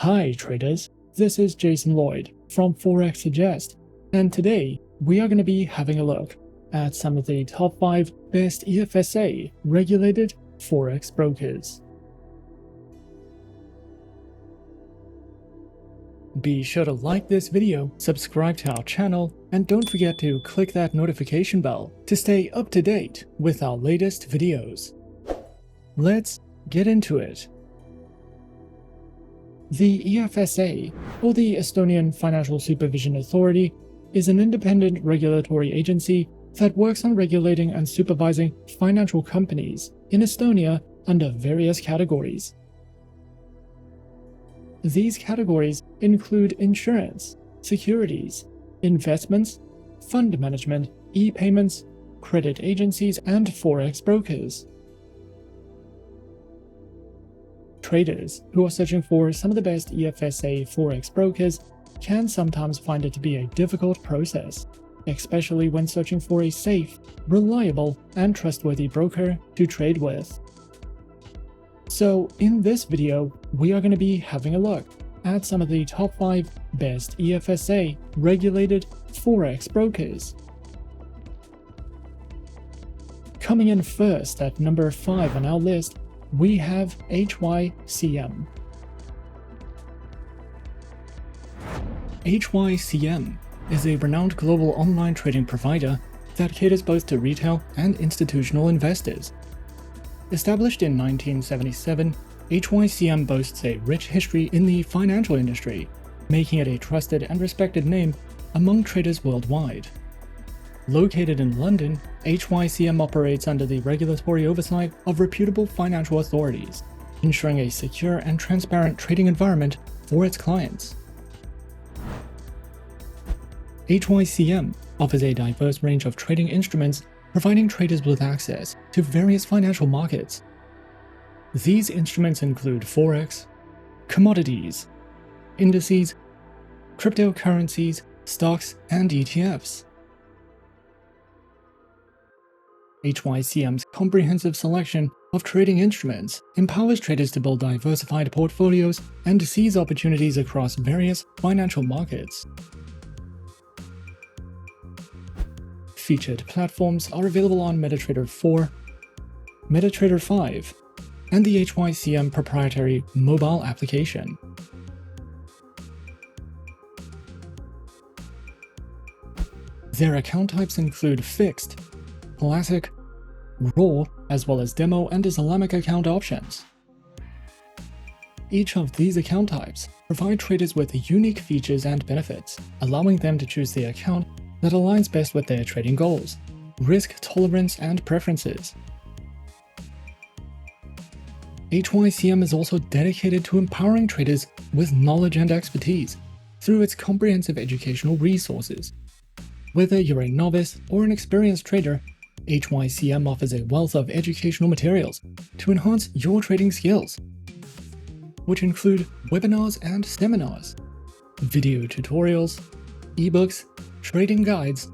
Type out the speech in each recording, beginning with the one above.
Hi traders, this is Jason Lloyd from Forexsuggest, and today we are going to be having a look at some of the top 5 best EFSA regulated forex brokers. Be sure to like this video, subscribe to our channel, and don't forget to click that notification bell to stay up to date with our latest videos. Let's get into it. The EFSA, or the Estonian Financial Supervision Authority, is an independent regulatory agency that works on regulating and supervising financial companies in Estonia under various categories. These categories include insurance, securities, investments, fund management, e-payments, credit agencies, and forex brokers. Traders who are searching for some of the best EFSA forex brokers can sometimes find it to be a difficult process, especially when searching for a safe, reliable, and trustworthy broker to trade with. So in this video, we are going to be having a look at some of the top 5 best EFSA regulated forex brokers. Coming in first at number 5 on our list, we have HYCM. HYCM is a renowned global online trading provider that caters both to retail and institutional investors. Established in 1977, HYCM boasts a rich history in the financial industry, making it a trusted and respected name among traders worldwide. Located in London, HYCM operates under the regulatory oversight of reputable financial authorities, ensuring a secure and transparent trading environment for its clients. HYCM offers a diverse range of trading instruments, providing traders with access to various financial markets. These instruments include forex, commodities, indices, cryptocurrencies, stocks, and ETFs. HYCM's comprehensive selection of trading instruments empowers traders to build diversified portfolios and seize opportunities across various financial markets. Featured platforms are available on MetaTrader 4, MetaTrader 5, and the HYCM proprietary mobile application. Their account types include fixed, classic, raw, as well as demo and Islamic account options. Each of these account types provide traders with unique features and benefits, allowing them to choose the account that aligns best with their trading goals, risk tolerance, and preferences. HYCM is also dedicated to empowering traders with knowledge and expertise through its comprehensive educational resources. Whether you're a novice or an experienced trader, HYCM offers a wealth of educational materials to enhance your trading skills, which include webinars and seminars, video tutorials, ebooks, trading guides,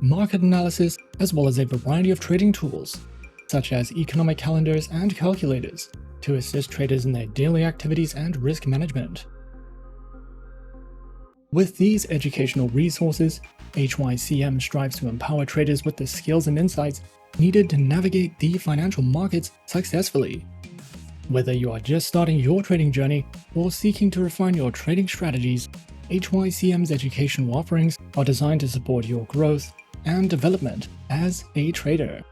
market analysis, as well as a variety of trading tools, such as economic calendars and calculators, to assist traders in their daily activities and risk management. With these educational resources, HYCM strives to empower traders with the skills and insights needed to navigate the financial markets successfully. Whether you are just starting your trading journey or seeking to refine your trading strategies, HYCM's educational offerings are designed to support your growth and development as a trader.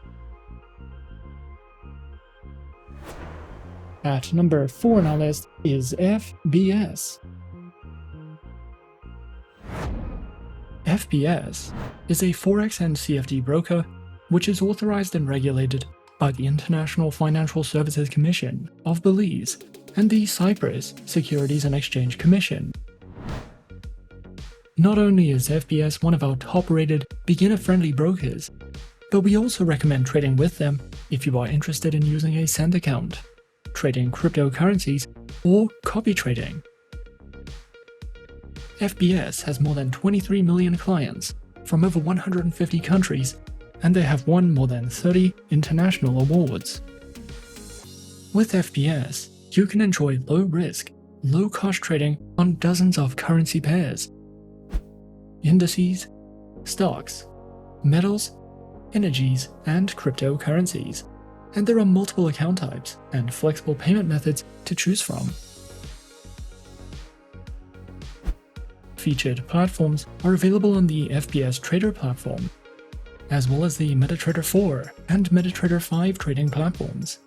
At number 4 on our list is FBS. FBS is a Forex and CFD broker which is authorized and regulated by the International Financial Services Commission of Belize and the Cyprus Securities and Exchange Commission. Not only is FBS one of our top-rated, beginner-friendly brokers, but we also recommend trading with them if you are interested in using a send account, trading cryptocurrencies, or copy trading. FBS has more than 23 million clients from over 150 countries, and they have won more than 30 international awards. With FBS, you can enjoy low-risk, low-cost trading on dozens of currency pairs, indices, stocks, metals, energies, and cryptocurrencies. And there are multiple account types and flexible payment methods to choose from. Featured platforms are available on the FPS Trader platform, as well as the MetaTrader 4 and MetaTrader 5 trading platforms,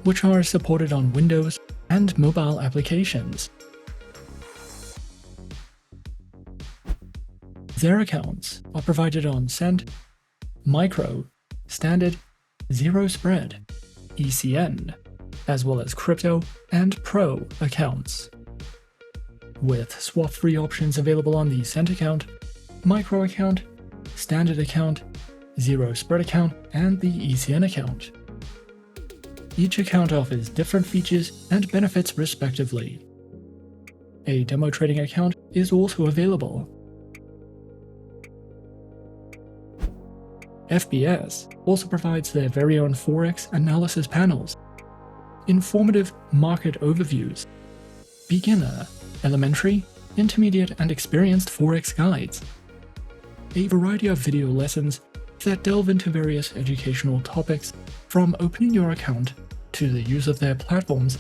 which are supported on Windows and mobile applications. Their accounts are provided on Cent, Micro, Standard, Zero Spread, ECN, as well as Crypto and Pro accounts, with swap-free options available on the Cent account, Micro account, Standard account, Zero Spread account, and the ECN account. Each account offers different features and benefits respectively. A demo trading account is also available. FBS also provides their very own Forex analysis panels, informative market overviews, beginner, elementary, intermediate, and experienced Forex guides, a variety of video lessons that delve into various educational topics from opening your account to the use of their platforms,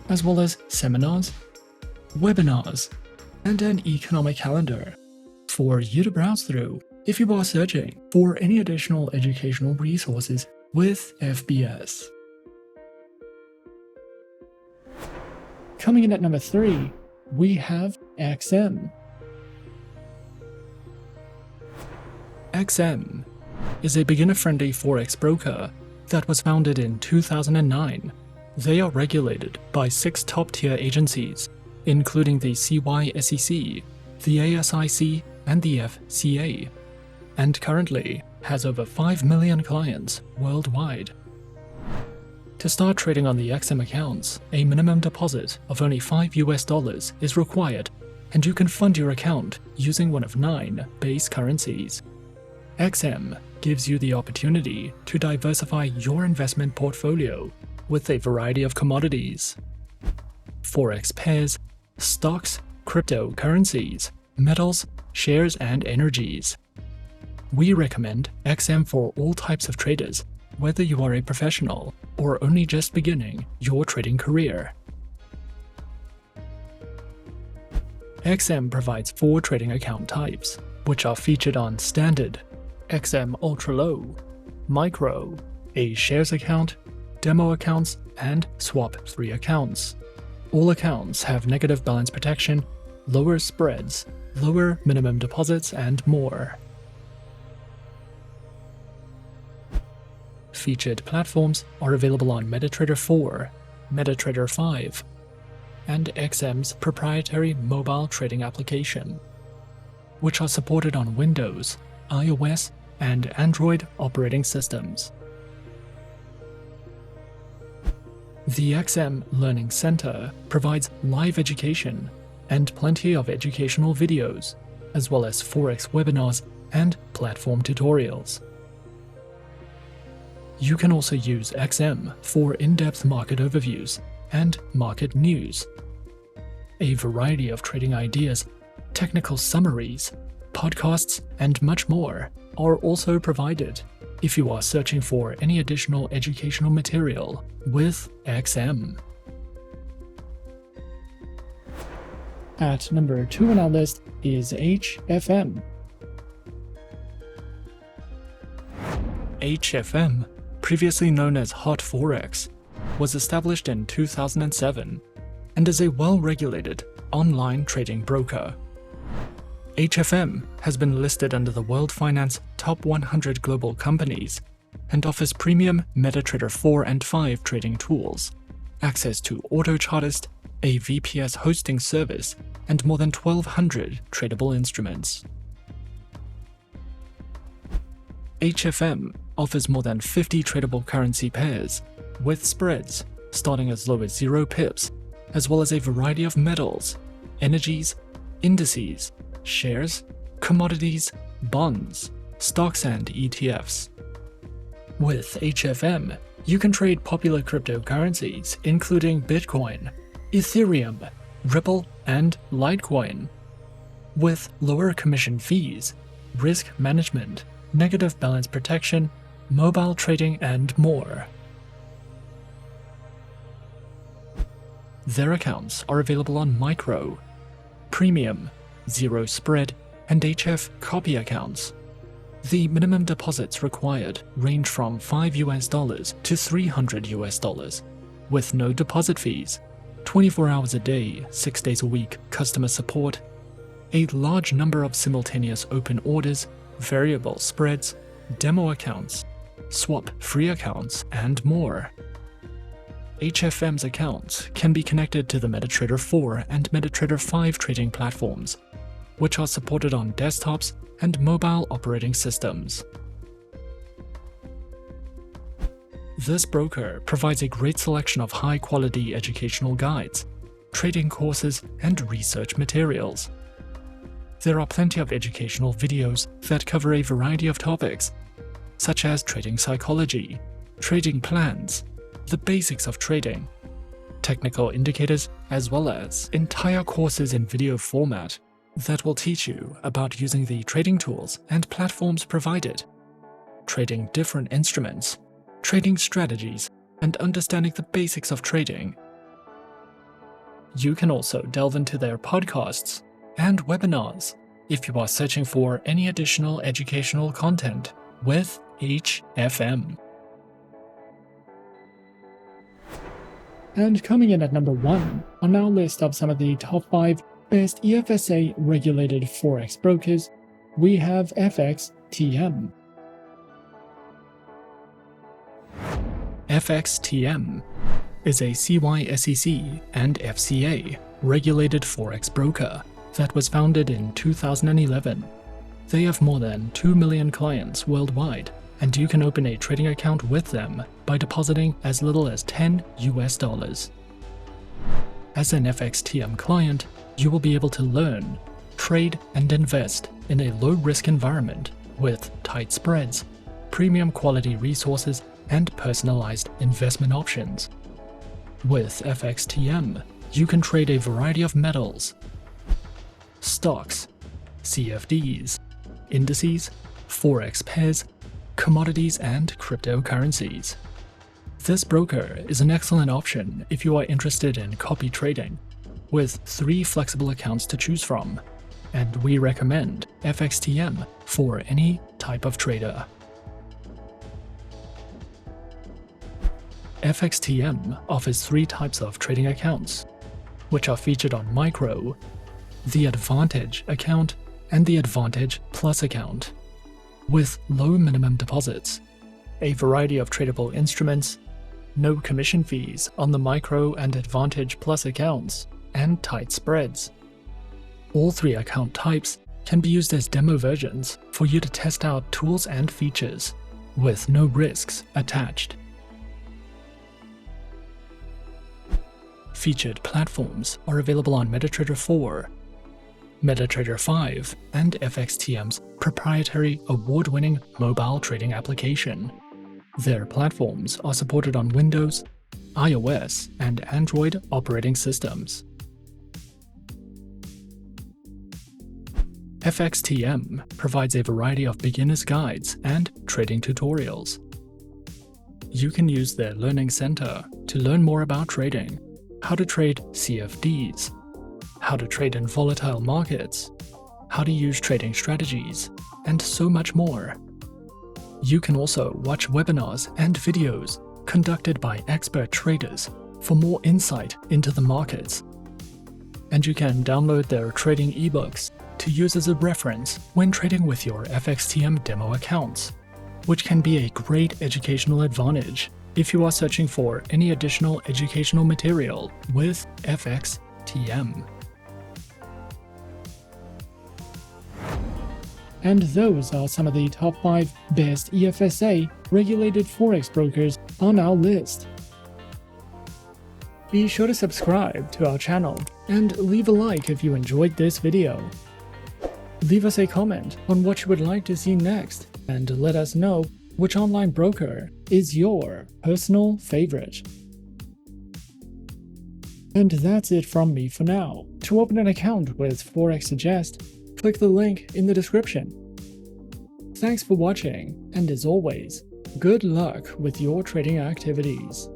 as well as seminars, webinars, and an economic calendar for you to browse through if you are searching for any additional educational resources with FBS. Coming in at number 3, we have XM. XM is a beginner-friendly Forex broker that was founded in 2009. They are regulated by 6 top-tier agencies, including the CYSEC, the ASIC, and the FCA, and currently has over 5 million clients worldwide. To start trading on the XM accounts, a minimum deposit of only $5 is required, and you can fund your account using one of 9 base currencies. XM gives you the opportunity to diversify your investment portfolio with a variety of commodities, Forex pairs, stocks, cryptocurrencies, metals, shares, and energies. We recommend XM for all types of traders, whether you are a professional or only just beginning your trading career. XM provides 4 trading account types, which are featured on Standard, XM Ultra Low, Micro, a shares account, demo accounts, and swap-free accounts. All accounts have negative balance protection, lower spreads, lower minimum deposits, and more. Featured platforms are available on MetaTrader 4, MetaTrader 5, and XM's proprietary mobile trading application, which are supported on Windows, iOS, and Android operating systems. The XM Learning Center provides live education and plenty of educational videos, as well as Forex webinars and platform tutorials. You can also use XM for in-depth market overviews and market news. A variety of trading ideas, technical summaries, podcasts, and much more are also provided if you are searching for any additional educational material with XM. At number 2 on our list is HFM. HFM, previously known as Hot Forex, was established in 2007 and is a well-regulated online trading broker. HFM has been listed under the World Finance Top 100 Global Companies and offers premium MetaTrader 4 and 5 trading tools, access to AutoChartist, a VPS hosting service, and more than 1,200 tradable instruments. HFM offers more than 50 tradable currency pairs, with spreads starting as low as 0 pips, as well as a variety of metals, energies, indices, shares, commodities, bonds, stocks, and ETFs. With HFM, you can trade popular cryptocurrencies including Bitcoin, Ethereum, Ripple, and Litecoin. With lower commission fees, risk management, negative balance protection, mobile trading, and more. Their accounts are available on micro, premium, zero spread, and HF copy accounts. The minimum deposits required range from $5 to $300, with no deposit fees, 24 hours a day, 6 days a week customer support, a large number of simultaneous open orders, variable spreads, demo accounts, swap-free accounts, and more. HFM's accounts can be connected to the MetaTrader 4 and MetaTrader 5 trading platforms, which are supported on desktops and mobile operating systems. This broker provides a great selection of high-quality educational guides, trading courses, and research materials. There are plenty of educational videos that cover a variety of topics, such as trading psychology, trading plans, the basics of trading, technical indicators, as well as entire courses in video format that will teach you about using the trading tools and platforms provided, trading different instruments, trading strategies, and understanding the basics of trading. You can also delve into their podcasts and webinars if you are searching for any additional educational content with HFM. And coming in at number 1 on our list of some of the top 5 best EFSA regulated forex brokers, we have FXTM. FXTM is a CYSEC and FCA regulated forex broker that was founded in 2011. They have more than 2 million clients worldwide, and you can open a trading account with them by depositing as little as $10. As an FXTM client, you will be able to learn, trade, and invest in a low-risk environment with tight spreads, premium quality resources, and personalized investment options. With FXTM, you can trade a variety of metals, stocks, CFDs, indices, forex pairs, commodities, and cryptocurrencies. This broker is an excellent option if you are interested in copy trading, with 3 flexible accounts to choose from, and we recommend FXTM for any type of trader. FXTM offers 3 types of trading accounts, which are featured on Micro, the Advantage account, and the Advantage Plus account, with low minimum deposits, a variety of tradable instruments, no commission fees on the Micro and Advantage Plus accounts, and tight spreads. All 3 account types can be used as demo versions for you to test out tools and features, with no risks attached. Featured platforms are available on MetaTrader 4, MetaTrader 5, and FXTM's proprietary award-winning mobile trading application. Their platforms are supported on Windows, iOS, and Android operating systems. FXTM provides a variety of beginner's guides and trading tutorials. You can use their Learning Center to learn more about trading, how to trade CFDs, how to trade in volatile markets, how to use trading strategies, and so much more. You can also watch webinars and videos conducted by expert traders for more insight into the markets. And you can download their trading ebooks to use as a reference when trading with your FXTM demo accounts, which can be a great educational advantage if you are searching for any additional educational material with FXTM. And those are some of the top 5 best EFSA regulated forex brokers on our list. Be sure to subscribe to our channel and leave a like if you enjoyed this video. Leave us a comment on what you would like to see next, and let us know which online broker is your personal favorite. And that's it from me for now. To open an account with Forexsuggest, click the link in the description. Thanks for watching, and as always, good luck with your trading activities.